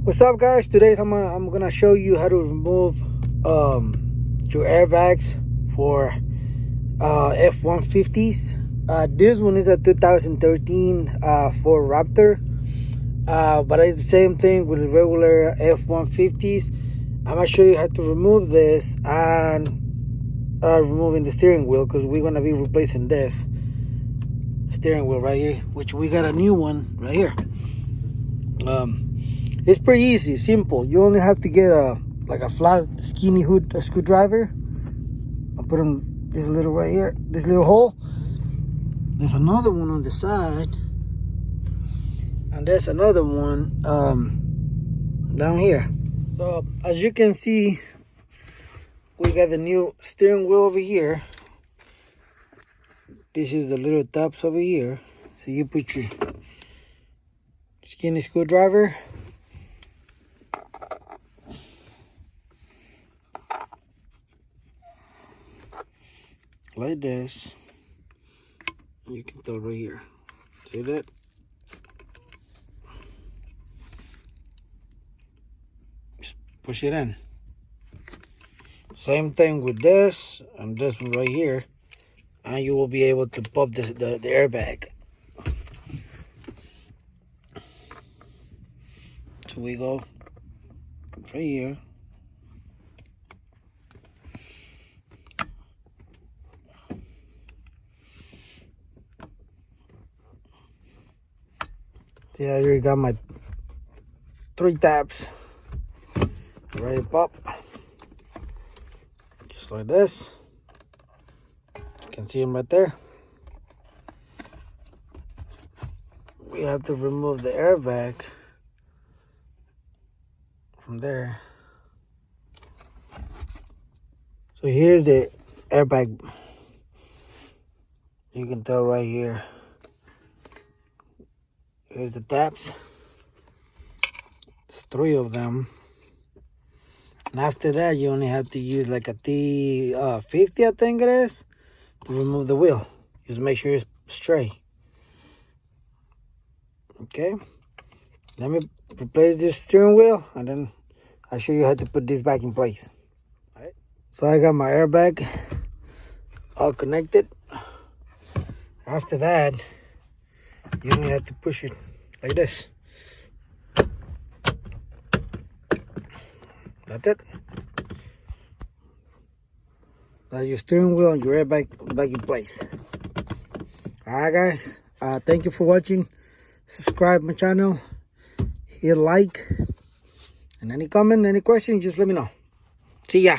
What's up, guys? Today I'm gonna show you how to remove your airbags for F150s. This one is a 2013 Ford Raptor, but it's the same thing with the regular F150s. I'm gonna show you how to remove this and removing the steering wheel, because we're gonna be replacing this steering wheel right here, which we got a new one right here. It's pretty easy, simple. You only have to get a flat skinny hood screwdriver. I'll put them this little right here, this little hole. There's another one on the side, and there's another one down here. So as you can see, we got the new steering wheel over here. This is the little tabs over here. So you put your skinny screwdriver like this. You can tell right here. See that? Just push it in. Same thing with this and this one right here, and you will be able to pop the airbag. So we go right here. See, I already got my 3 taps ready to pop. Just like this. You can see them right there. We have to remove the airbag from there. So here's the airbag. You can tell right here. Here's the taps. There's 3 of them. And after that, you only have to use like a T50, I think it is, to remove the wheel. Just make sure it's straight. Okay. Let me replace this steering wheel, and then I'll show you how to put this back in place. All right. So I got my airbag all connected. After that, you only have to push it like this. That's it. That's your steering wheel and your airbag back in place. Alright, guys. Thank you for watching. Subscribe my channel. Hit like. And any comment, any question, just let me know. See ya.